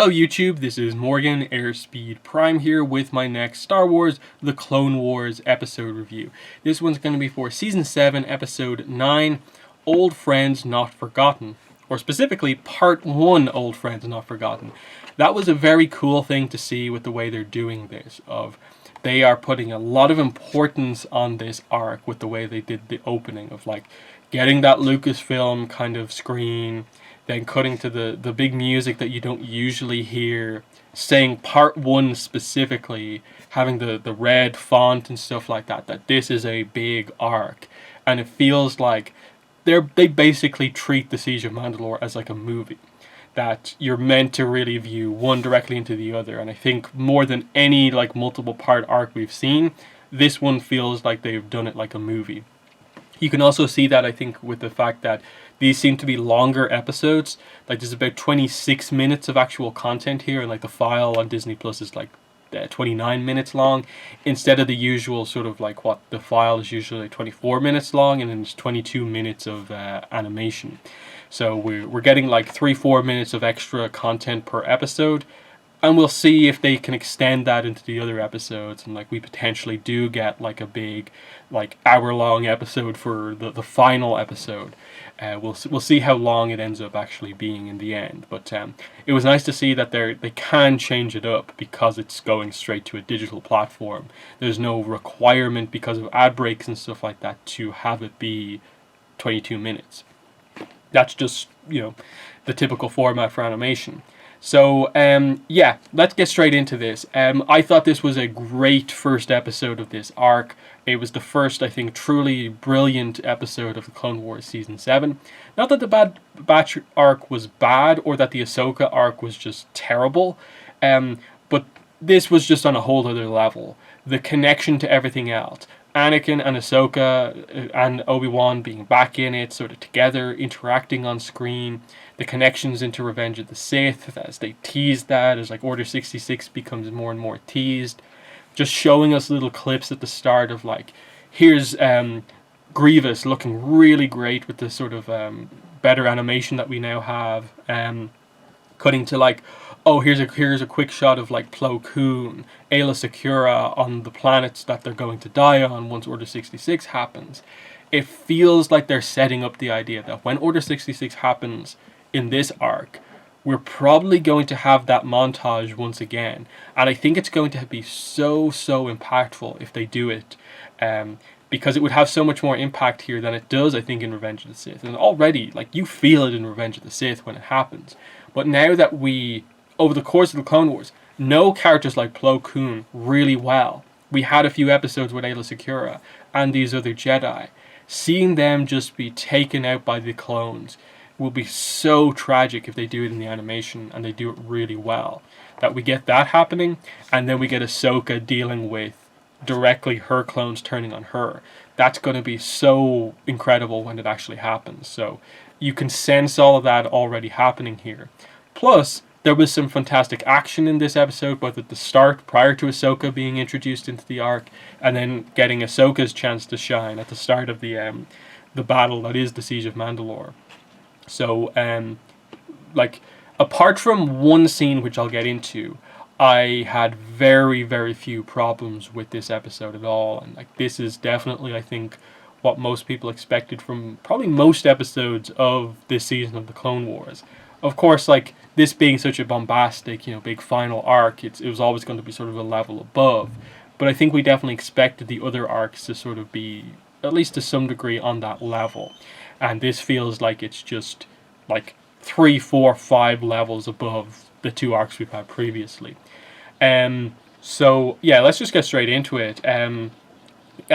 Hello YouTube, this is Morgan Airspeed Prime here with my next Star Wars The Clone Wars episode review. This one's going to be for Season 7, Episode 9, Old Friends Not Forgotten. Or specifically, Part 1, Old Friends Not Forgotten. That was a very cool thing to see with the way they're doing this. They are putting a lot of importance on this arc with the way they did the opening of getting that Lucasfilm kind of screen, then cutting to the big music that you don't usually hear, saying Part 1 specifically, having the red font and stuff like that, that this is a big arc. And it feels like they basically treat the Siege of Mandalore as like a movie that you're meant to really view one directly into the other. And I think more than any multiple part arc we've seen, this one feels like they've done it like a movie. You can also see that, I think, with the fact that these seem to be longer episodes. There's about 26 minutes of actual content here, and the file on Disney Plus is 29 minutes long, instead of the usual sort of what the file is usually 24 minutes long, and then it's 22 minutes of animation. So we're getting 3-4 minutes of extra content per episode. And we'll see if they can extend that into the other episodes, and we potentially do get a big hour-long episode for the final episode. We'll see how long it ends up actually being in the end. But it was nice to see that they can change it up because it's going straight to a digital platform. There's no requirement because of ad breaks and stuff like that to have it be 22 minutes. That's just, the typical format for animation. So, yeah, let's get straight into this. I thought this was a great first episode of this arc. It was the first, I think, truly brilliant episode of the Clone Wars Season 7. Not that the Bad Batch arc was bad, or that the Ahsoka arc was just terrible, but this was just on a whole other level. The connection to everything else. Anakin and Ahsoka and Obi-Wan being back in it, sort of together, interacting on screen. The connections into Revenge of the Sith, as they teased that, as Order 66 becomes more and more teased. Just showing us little clips at the start of here's Grievous looking really great with the sort of better animation that we now have. Cutting to oh, here's a quick shot of Plo Koon, Aayla Secura on the planets that they're going to die on once Order 66 happens. It feels like they're setting up the idea that when Order 66 happens in this arc, we're probably going to have that montage once again. And I think it's going to be so impactful if they do it. Because it would have so much more impact here than it does, I think, in Revenge of the Sith. And already, you feel it in Revenge of the Sith when it happens. But now that we, over the course of the Clone Wars, know characters like Plo Koon really well. We had a few episodes with Aayla Secura and these other Jedi. Seeing them just be taken out by the clones will be so tragic if they do it in the animation, and they do it really well. That we get that happening, and then we get Ahsoka dealing with directly her clones turning on her. That's going to be so incredible when it actually happens. So you can sense all of that already happening here. Plus, there was some fantastic action in this episode, both at the start, prior to Ahsoka being introduced into the arc, and then getting Ahsoka's chance to shine at the start of the battle that is the Siege of Mandalore. So, apart from one scene, which I'll get into, I had very few problems with this episode at all. And this is definitely, I think, what most people expected from probably most episodes of this season of the Clone Wars. Of course, this being such a bombastic, big final arc, it was always going to be sort of a level above. But I think we definitely expected the other arcs to sort of be, at least to some degree, on that level. And this feels like it's just 3, 4, 5 levels above the two arcs we've had previously. So yeah, let's just get straight into it. I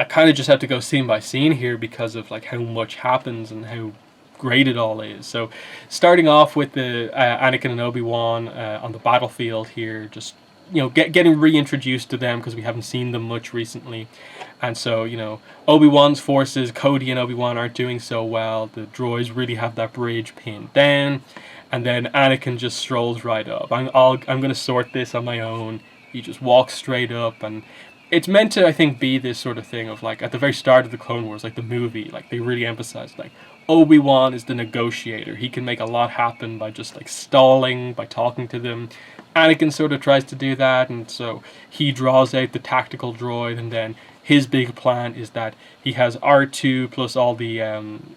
kind of just have to go scene by scene here because of how much happens and how great it all is. So starting off with the Anakin and Obi-Wan on the battlefield here, just getting reintroduced to them because we haven't seen them much recently. And so, Obi-Wan's forces, Cody and Obi-Wan aren't doing so well. The droids really have that bridge pinned down. And then Anakin just strolls right up. I'm going to sort this on my own. He just walks straight up. And it's meant to, I think, be this sort of thing of at the very start of the Clone Wars, the movie, they really emphasized Obi-Wan is the negotiator. He can make a lot happen by just like stalling, by talking to them. Anakin sort of tries to do that, and so he draws out the tactical droid, and then his big plan is that he has R2 plus all the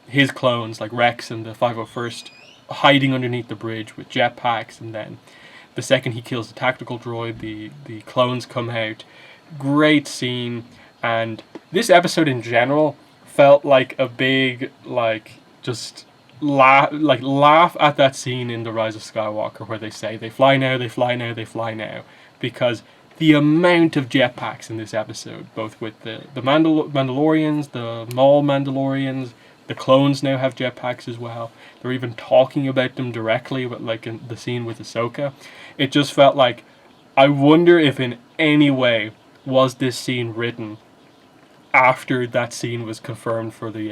his clones like Rex and the 501st hiding underneath the bridge with jetpacks, and then the second he kills the tactical droid, the clones come out. Great scene, and this episode in general felt like a big just laugh at that scene in The Rise of Skywalker where they say they fly now, they fly now, they fly now, because the amount of jetpacks in this episode, both with the Mandalorians, the Maul Mandalorians, the clones now have jetpacks as well. They're even talking about them directly, but like in the scene with Ahsoka, it just felt like, I wonder if in any way was this scene written after that scene was confirmed for the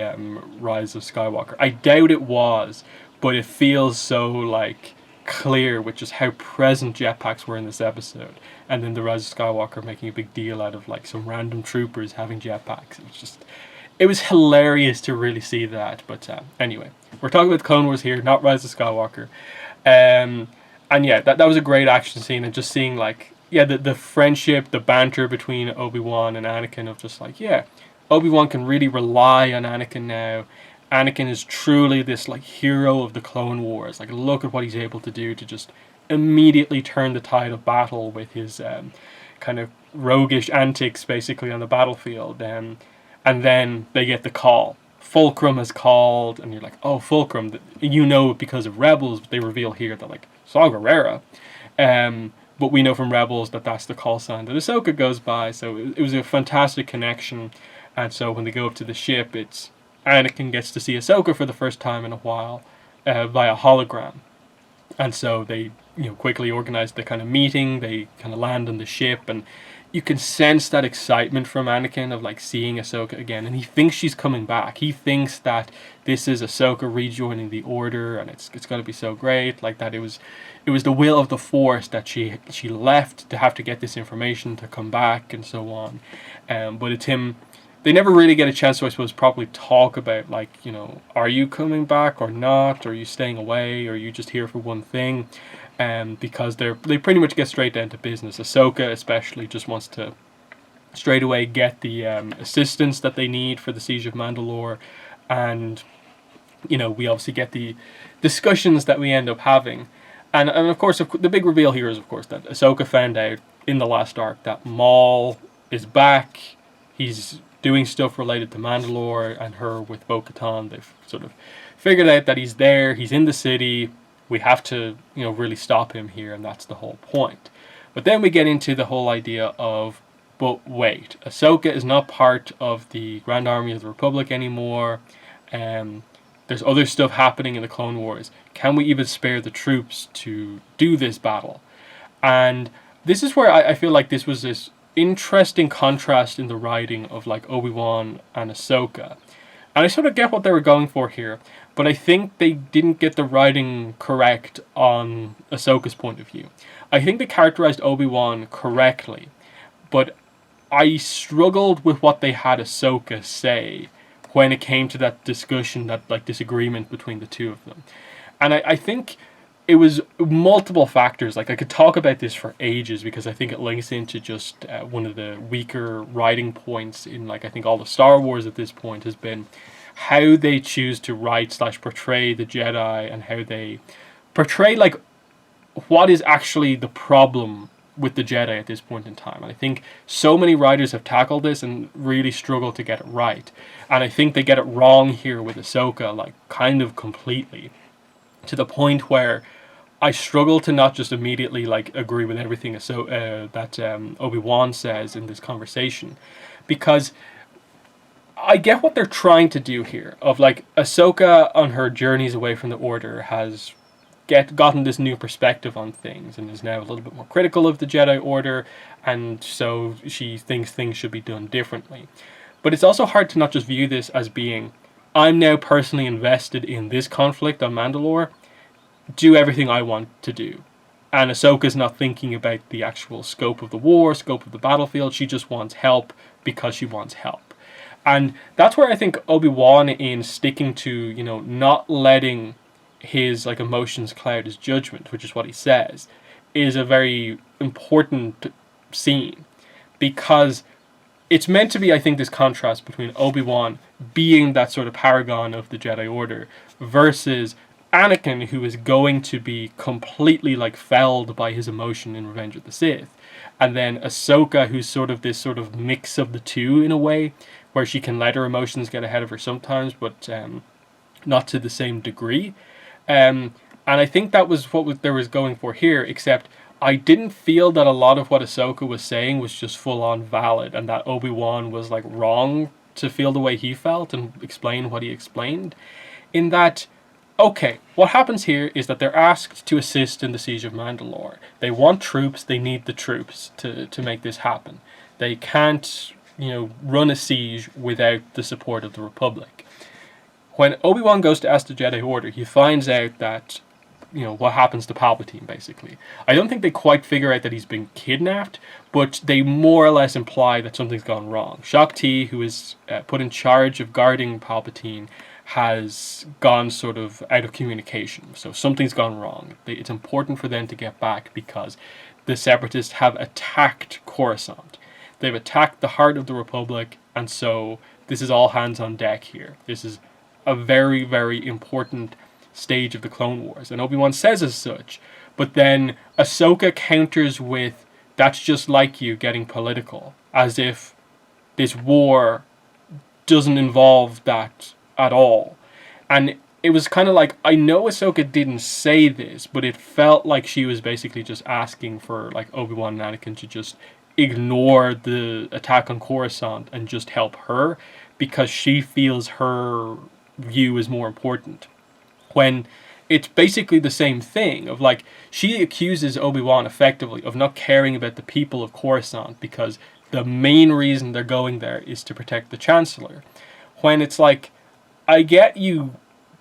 Rise of Skywalker. I doubt it was, but it feels so like clear with just how present jetpacks were in this episode, and then the Rise of Skywalker making a big deal out of like some random troopers having jetpacks. It was hilarious to really see that. But anyway, we're talking about Clone Wars here, not Rise of Skywalker. And yeah, that was a great action scene, and just seeing like, yeah, the friendship, the banter between Obi-Wan and Anakin, of just like, yeah, Obi-Wan can really rely on Anakin now. Anakin is truly this like hero of the Clone Wars. Like, look at what he's able to do to just immediately turn the tide of battle with his kind of roguish antics basically on the battlefield. And then they get the call. Fulcrum is called, and you're like, oh, Fulcrum, you know it because of Rebels, but they reveal here that like Saw Gerrera. But we know from Rebels that that's the call sign that Ahsoka goes by, so it was a fantastic connection. And so when they go up to the ship, it's Anakin gets to see Ahsoka for the first time in a while via hologram. And so they quickly organize the kind of meeting, they kind of land on the ship, and you can sense that excitement from Anakin of like seeing Ahsoka again, and he thinks she's coming back. He thinks that this is Ahsoka rejoining the Order, and it's going to be so great. Like that, it was the will of the Force that she left to have to get this information to come back and so on. But it's him. They never really get a chance to, I suppose, properly talk about like, are you coming back or not? Are you staying away? Or are you just here for one thing? Because they pretty much get straight down to business. Ahsoka especially just wants to straight away get the assistance that they need for the Siege of Mandalore, and we obviously get the discussions that we end up having, and of course the big reveal here is of course that Ahsoka found out in the last arc that Maul is back. He's doing stuff related to Mandalore, and her with Bo-Katan, they've sort of figured out that he's there, he's in the city. We have to, really stop him here, and that's the whole point. But then we get into the whole idea of, but wait, Ahsoka is not part of the Grand Army of the Republic anymore. There's other stuff happening in the Clone Wars. Can we even spare the troops to do this battle? And this is where I feel like this was this interesting contrast in the writing of like Obi-Wan and Ahsoka. And I sort of get what they were going for here, but I think they didn't get the writing correct on Ahsoka's point of view. I think they characterized Obi-Wan correctly, but I struggled with what they had Ahsoka say when it came to that discussion, that like disagreement between the two of them. And I think it was multiple factors. Like, I could talk about this for ages because I think it links into just one of the weaker writing points in, like, I think all the Star Wars at this point has been how they choose to write / portray the Jedi, and how they portray, like, what is actually the problem with the Jedi at this point in time. And I think so many writers have tackled this and really struggled to get it right. And I think they get it wrong here with Ahsoka, like, kind of completely, to the point where I struggle to not just immediately like agree with everything that Obi-Wan says in this conversation, because I get what they're trying to do here. Of like, Ahsoka on her journeys away from the Order has gotten this new perspective on things and is now a little bit more critical of the Jedi Order, and so she thinks things should be done differently. But it's also hard to not just view this as being, I'm now personally invested in this conflict on Mandalore, do everything I want to do. And Ahsoka's not thinking about the actual scope of the war, scope of the battlefield. She just wants help because she wants help. And that's where I think Obi-Wan, in sticking to, not letting his like emotions cloud his judgment, which is what he says, is a very important scene, because it's meant to be, I think, this contrast between Obi-Wan being that sort of paragon of the Jedi Order versus Anakin, who is going to be completely like felled by his emotion in Revenge of the Sith, and then Ahsoka, who's sort of this sort of mix of the two in a way, where she can let her emotions get ahead of her sometimes, but not to the same degree. And I think that was what there was going for here, except I didn't feel that a lot of what Ahsoka was saying was just full on valid, and that Obi-Wan was like wrong to feel the way he felt and explain what he explained. In that, okay, what happens here is that they're asked to assist in the Siege of Mandalore. They want troops, they need the troops to make this happen. They can't, run a siege without the support of the Republic. When Obi-Wan goes to ask the Jedi Order, he finds out that, what happens to Palpatine, basically. I don't think they quite figure out that he's been kidnapped, but they more or less imply that something's gone wrong. Shaak Ti, who is put in charge of guarding Palpatine, has gone sort of out of communication. So something's gone wrong. It's important for them to get back because the Separatists have attacked Coruscant. They've attacked the heart of the Republic, and so this is all hands on deck here. This is a very, very important stage of the Clone Wars, and Obi-Wan says as such. But then Ahsoka counters with, that's just like you getting political, as if this war doesn't involve that at all. And it was kind of like, I know Ahsoka didn't say this, but it felt like she was basically just asking for like Obi-Wan and Anakin to just ignore the attack on Coruscant and just help her, because she feels her view is more important. When it's basically the same thing of like, she accuses Obi-Wan effectively of not caring about the people of Coruscant because the main reason they're going there is to protect the Chancellor. When it's like, I get you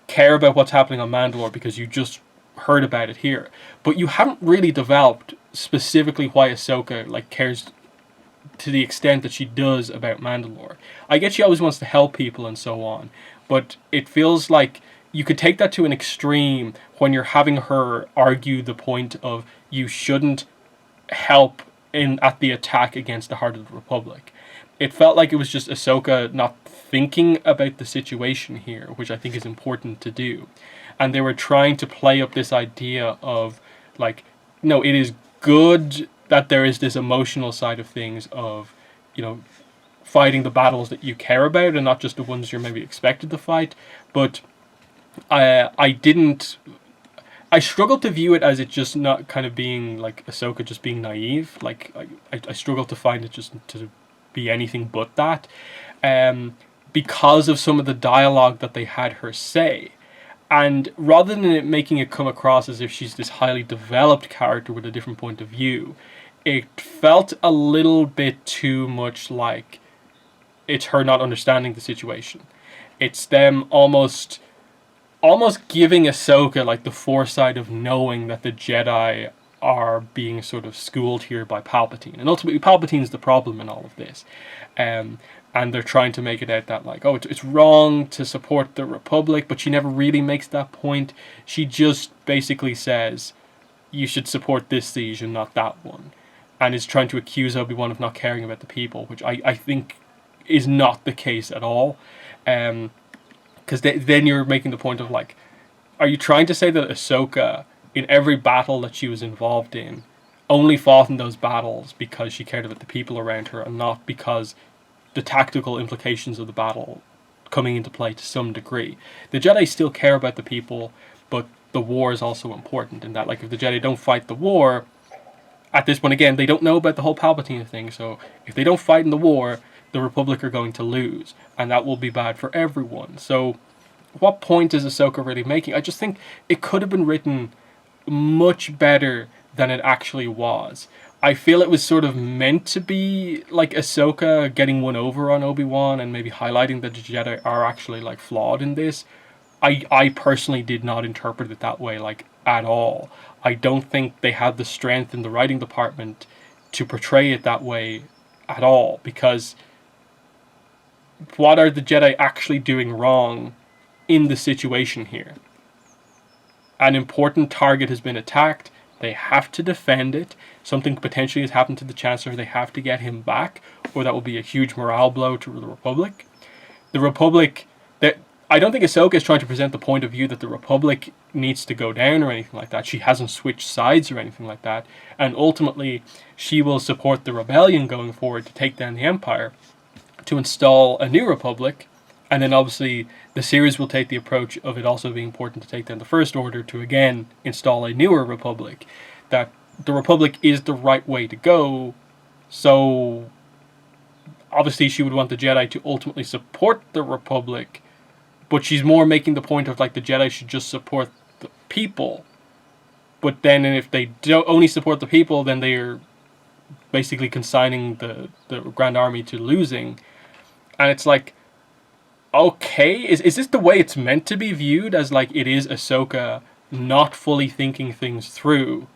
care about what's happening on Mandalore because you just heard about it here, but you haven't really developed specifically why Ahsoka like cares to the extent that she does about Mandalore. I get she always wants to help people and so on, but it feels like you could take that to an extreme when you're having her argue the point of you shouldn't help at the attack against the heart of the Republic. It felt like it was just Ahsoka not thinking about the situation here, which I think is important to do. And they were trying to play up this idea of like, no, it is good that there is this emotional side of things of, fighting the battles that you care about and not just the ones you're maybe expected to fight. But I struggled to view it as it just not kind of being like Ahsoka just being naive. Like I struggled to find it just to be anything but that, because of some of the dialogue that they had her say. And rather than it making it come across as if she's this highly developed character with a different point of view, it felt a little bit too much like it's her not understanding the situation. It's them almost giving Ahsoka like the foresight of knowing that the Jedi are being sort of schooled here by Palpatine. And ultimately Palpatine's the problem in all of this. And they're trying to make it out that like, oh, it's wrong to support the Republic, but she never really makes that point. She just basically says, you should support this siege and not that one. And is trying to accuse Obi-Wan of not caring about the people, which I think is not the case at all. Because then you're making the point of like, are you trying to say that Ahsoka, in every battle that she was involved in, only fought in those battles because she cared about the people around her and not because the tactical implications of the battle coming into play to some degree? The Jedi still care about the people, but the war is also important in that, like, if the Jedi don't fight the war, at this point again, they don't know about the whole Palpatine thing, so if they don't fight in the war, the Republic are going to lose, and that will be bad for everyone. So what point is Ahsoka really making? I just think it could have been written much better than it actually was. I feel it was sort of meant to be like Ahsoka getting one over on Obi-Wan and maybe highlighting that the Jedi are actually like flawed in this. I personally did not interpret it that way, like, at all. I don't think they had the strength in the writing department to portray it that way at all, because what are the Jedi actually doing wrong in the situation here? An important target has been attacked. They have to defend it. Something potentially has happened to the Chancellor. They have to get him back, or that will be a huge morale blow to the Republic. The Republic, that I don't think Ahsoka is trying to present the point of view that the Republic needs to go down or anything like that. She hasn't switched sides or anything like that. And ultimately, she will support the rebellion going forward to take down the Empire, to install a new Republic. And then obviously the series will take the approach of it also being important to take down the First Order to again install a newer Republic. That the Republic is the right way to go. So obviously she would want the Jedi to ultimately support the Republic, but she's more making the point of like the Jedi should just support the people. But then if they don't only support the people, then they're basically consigning the Grand Army to losing. And it's like, okay, is this the way it's meant to be viewed, as like it is Ahsoka not fully thinking things through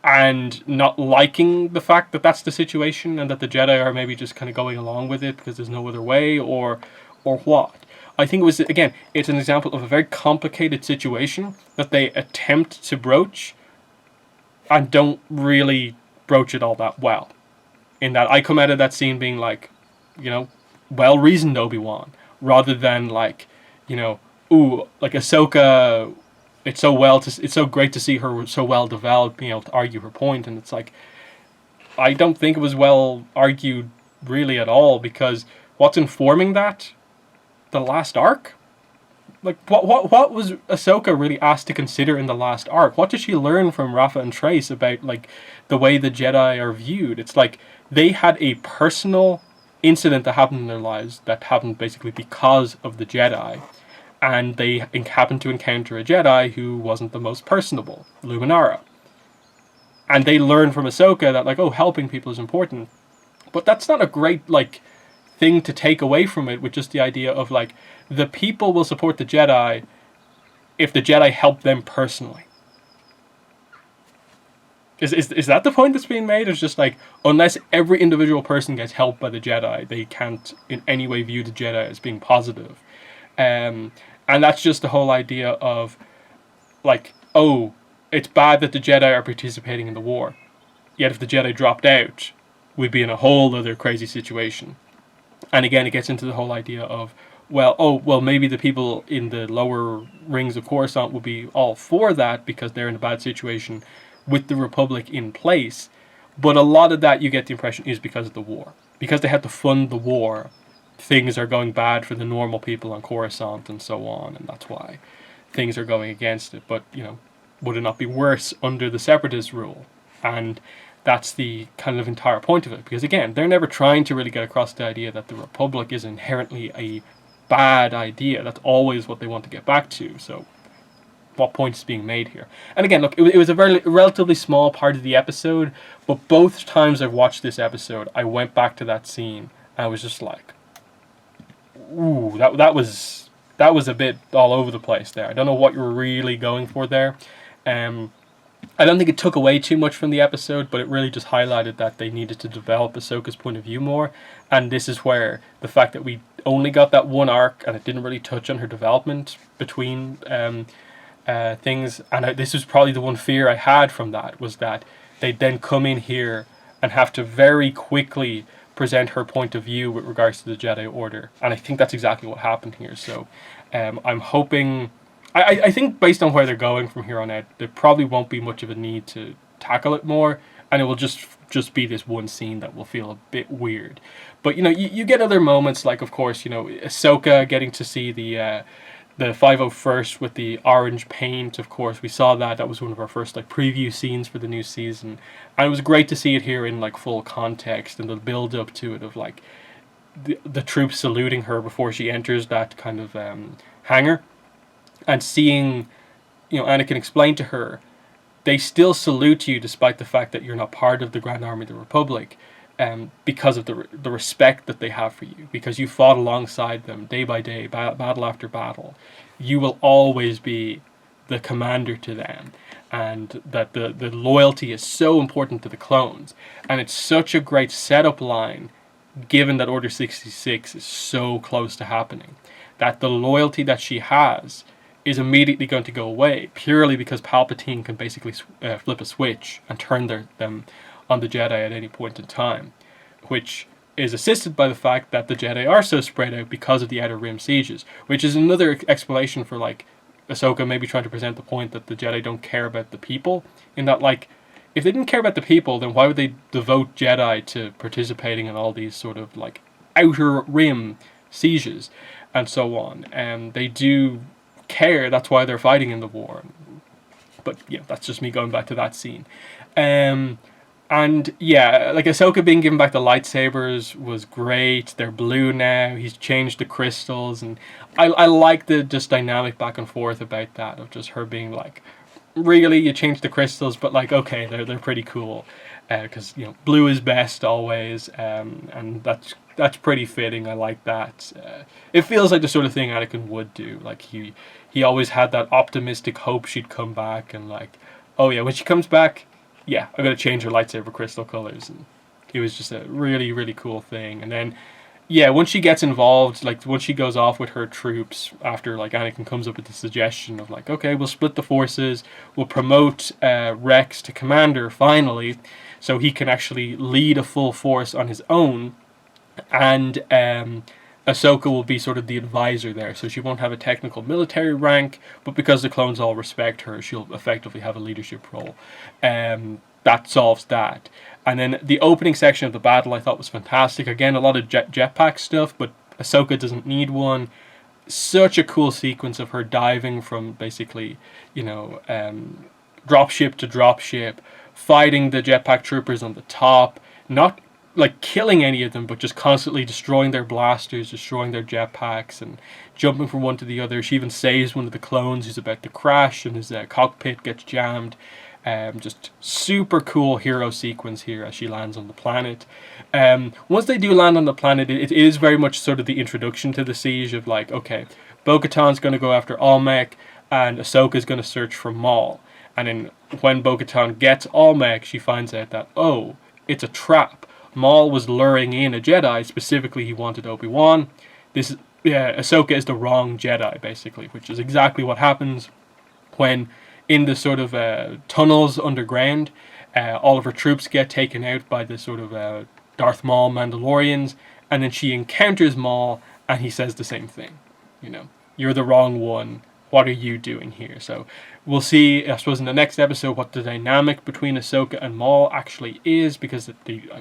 and not liking the fact that that's the situation and that the Jedi are maybe just kind of going along with it because there's no other way, or what? I think it was, again, it's an example of a very complicated situation that they attempt to broach and don't really broach it all that well. In that I come out of that scene being like, well-reasoned Obi-Wan, rather than like, ooh, like Ahsoka, it's so great to see her so well developed, being able to argue her point. And it's like, I don't think it was well argued really at all, because what's informing that? The last arc? Like, what was Ahsoka really asked to consider in the last arc? What did she learn from Rafa and Trace about like the way the Jedi are viewed? It's like they had a personal incident that happened in their lives that happened basically because of the Jedi, and they happened to encounter a Jedi who wasn't the most personable, Luminara. And they learned from Ahsoka that like, oh, helping people is important. But that's not a great like thing to take away from it, with just the idea of like the people will support the Jedi if the Jedi help them personally. Is that the point that's being made? It's just like, unless every individual person gets helped by the Jedi, they can't in any way view the Jedi as being positive. And that's just the whole idea of like, oh, it's bad that the Jedi are participating in the war. Yet if the Jedi dropped out, we'd be in a whole other crazy situation. And again, it gets into the whole idea of, well, maybe the people in the lower rings of Coruscant would be all for that because they're in a bad situation with the Republic in place. But a lot of that, you get the impression, is because of the war. Because they had to fund the war, things are going bad for the normal people on Coruscant and so on, and that's why things are going against it. But, would it not be worse under the Separatist rule? And that's the kind of entire point of it. Because again, they're never trying to really get across the idea that the Republic is inherently a bad idea. That's always what they want to get back to. So what point is being made here? And again, look, it was a very relatively small part of the episode, but both times I've watched this episode, I went back to that scene and I was just like, ooh, that was a bit all over the place there. I don't know what you were really going for there. I don't think it took away too much from the episode, but it really just highlighted that they needed to develop Ahsoka's point of view more. And this is where the fact that we only got that one arc and it didn't really touch on her development between things. And this was probably the one fear I had from that, was that they'd then come in here and have to very quickly present her point of view with regards to the Jedi Order. And I think that's exactly what happened here. So I'm hoping... I think based on where they're going from here on out, there probably won't be much of a need to tackle it more, and it will just be this one scene that will feel a bit weird. But you get other moments, like of course Ahsoka getting to see the 501st with the orange paint. Of course, we saw that was one of our first like preview scenes for the new season, and it was great to see it here in like full context and the build up to it of like the troops saluting her before she enters that kind of hangar. And seeing, Anakin explain to her, they still salute you despite the fact that you're not part of the Grand Army of the Republic, because of the respect that they have for you, because you fought alongside them day by day, battle after battle. You will always be the commander to them, and that the loyalty is so important to the clones. And it's such a great setup line given that Order 66 is so close to happening, that the loyalty that she has is immediately going to go away, purely because Palpatine can basically flip a switch and turn them on the Jedi at any point in time, which is assisted by the fact that the Jedi are so spread out because of the Outer Rim sieges, which is another explanation for like Ahsoka maybe trying to present the point that the Jedi don't care about the people, in that like if they didn't care about the people, then why would they devote Jedi to participating in all these sort of like Outer Rim sieges and so on? And they do care, that's why they're fighting in the war. But yeah, that's just me going back to that scene. And yeah, like Ahsoka being given back the lightsabers was great. They're blue now. He's changed the crystals, and I like the just dynamic back and forth about that, of just her being like, really, you changed the crystals, but like, okay, they're pretty cool, because you know blue is best always, and that's pretty fitting. I like that. It feels like the sort of thing Anakin would do. Like he always had that optimistic hope she'd come back, and like, oh yeah, when she comes back, yeah, I'm gonna change her lightsaber crystal colors, and it was just a really, really cool thing. And then, yeah, once she gets involved, like once she goes off with her troops, after like Anakin comes up with the suggestion of like, okay, we'll split the forces, we'll promote Rex to commander finally, so he can actually lead a full force on his own, and Ahsoka will be sort of the advisor there, so she won't have a technical military rank, but because the clones all respect her, she'll effectively have a leadership role. That solves that. And then the opening section of the battle I thought was fantastic. Again, a lot of jetpack stuff, but Ahsoka doesn't need one. Such a cool sequence of her diving from basically, dropship to dropship, fighting the jetpack troopers on the top, not like killing any of them, but just constantly destroying their blasters, destroying their jetpacks, and jumping from one to the other. She even saves one of the clones who's about to crash, and his cockpit gets jammed. Just super cool hero sequence here as she lands on the planet. Once they do land on the planet, it is very much sort of the introduction to the siege of like, okay, Bo-Katan's going to go after Almec, and Ahsoka's going to search for Maul. And then when Bo-Katan gets Almec, she finds out that, oh, it's a trap. Maul was luring in a Jedi, specifically he wanted Obi-Wan. Ahsoka is the wrong Jedi, basically, which is exactly what happens when in the sort of tunnels underground, all of her troops get taken out by the sort of Darth Maul Mandalorians, and then she encounters Maul, and he says the same thing. You're the wrong one. What are you doing here? So we'll see, I suppose, in the next episode what the dynamic between Ahsoka and Maul actually is, because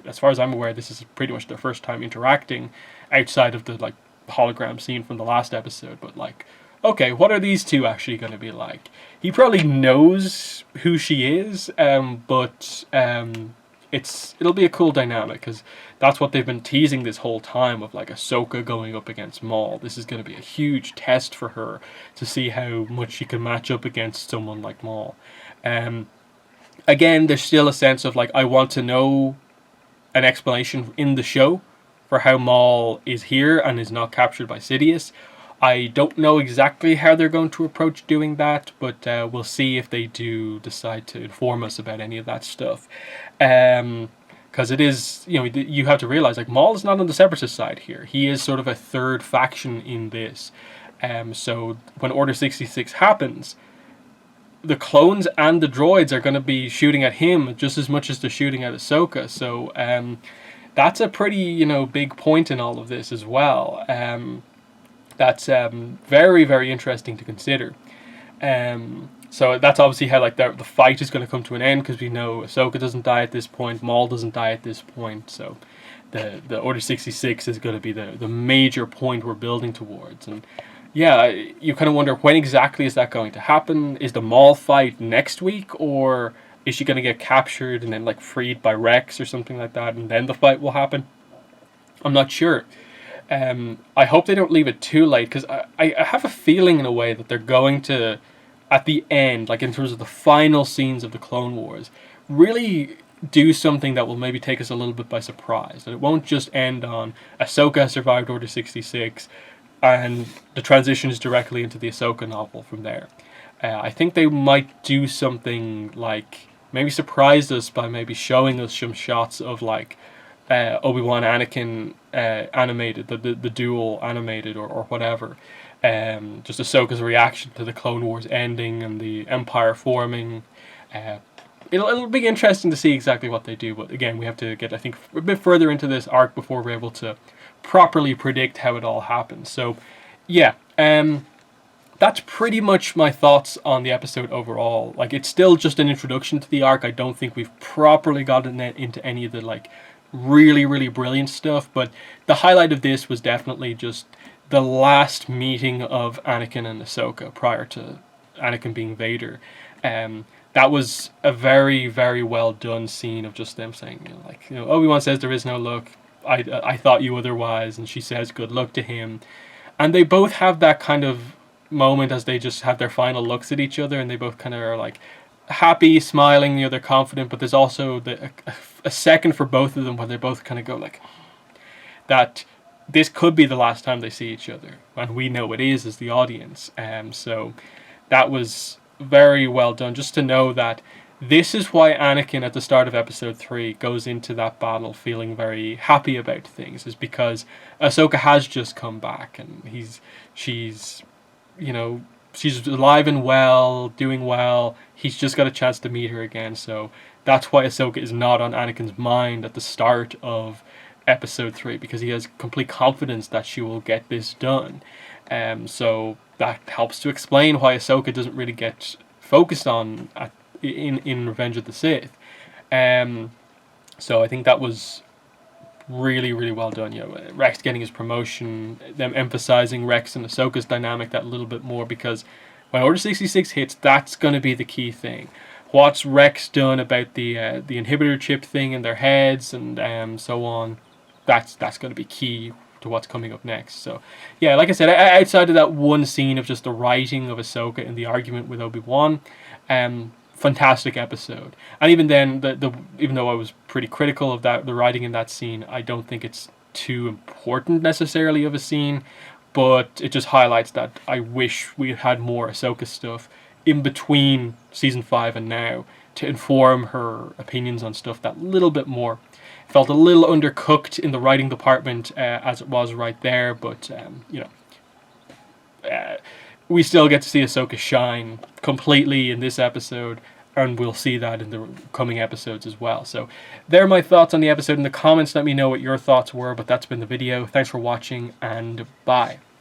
as far as I'm aware, this is pretty much their first time interacting outside of the like hologram scene from the last episode. But like, okay, what are these two actually going to be like? He probably knows who she is, but it'll be a cool dynamic, because that's what they've been teasing this whole time, of like Ahsoka going up against Maul. This is going to be a huge test for her to see how much she can match up against someone like Maul. Again, there's still a sense of like, I want to know an explanation in the show for how Maul is here and is not captured by Sidious. I don't know exactly how they're going to approach doing that, but we'll see if they do decide to inform us about any of that stuff. Because it is, you have to realize, like, Maul is not on the Separatist side here. He is sort of a third faction in this. So when Order 66 happens, the clones and the droids are going to be shooting at him just as much as they're shooting at Ahsoka. So that's a pretty, big point in all of this as well. That's very, very interesting to consider. So that's obviously how like the fight is going to come to an end, because we know Ahsoka doesn't die at this point, Maul doesn't die at this point. So the Order 66 is going to be the major point we're building towards. And yeah, you kind of wonder, when exactly is that going to happen? Is the Maul fight next week, or is she going to get captured and then like freed by Rex or something like that, and then the fight will happen? I'm not sure. I hope they don't leave it too late, because I have a feeling in a way that they're going to, at the end, like in terms of the final scenes of the Clone Wars, really do something that will maybe take us a little bit by surprise. That it won't just end on Ahsoka has survived Order 66 and the transition is directly into the Ahsoka novel from there. I think they might do something like maybe surprise us by maybe showing us some shots of like Obi-Wan Anakin animated, the duel animated or whatever. Just Ahsoka's reaction to the Clone Wars ending and the Empire forming. It'll be interesting to see exactly what they do, but again, we have to get, I think, a bit further into this arc before we're able to properly predict how it all happens. So, yeah, that's pretty much my thoughts on the episode overall. Like, it's still just an introduction to the arc. I don't think we've properly gotten into any of the, like, really, really brilliant stuff, but the highlight of this was definitely just the last meeting of Anakin and Ahsoka prior to Anakin being Vader. That was a very, very well done scene of just them saying, Obi-Wan says there is no luck. I thought you otherwise, and she says good luck to him. And they both have that kind of moment as they just have their final looks at each other, and they both kind of are like happy, smiling, they're confident, but there's also a second for both of them where they both kind of go like that. This could be the last time they see each other, and we know it is as the audience. So that was very well done, just to know that this is why Anakin at the start of episode 3 goes into that battle feeling very happy about things, is because Ahsoka has just come back and she's alive and well, doing well. He's just got a chance to meet her again, so that's why Ahsoka is not on Anakin's mind at the start of episode 3, because he has complete confidence that she will get this done. So that helps to explain why Ahsoka doesn't really get focused on in Revenge of the Sith. So I think that was really, really well done. Rex getting his promotion, them emphasizing Rex and Ahsoka's dynamic that little bit more, because when Order 66 hits, that's going to be the key thing. What's Rex done about the inhibitor chip thing in their heads and so on? That's going to be key to what's coming up next. So yeah, like I said, outside of that one scene of just the writing of Ahsoka in the argument with Obi-Wan, fantastic episode. And even then, even though I was pretty critical of the writing in that scene, I don't think it's too important necessarily of a scene, but it just highlights that I wish we had more Ahsoka stuff in between season 5 and now to inform her opinions on stuff that little bit more. Felt a little undercooked in the writing department as it was right there, but we still get to see Ahsoka shine completely in this episode, and we'll see that in the coming episodes as well. So there are my thoughts on the episode. In the comments, let me know what your thoughts were, but that's been the video. Thanks for watching, and bye.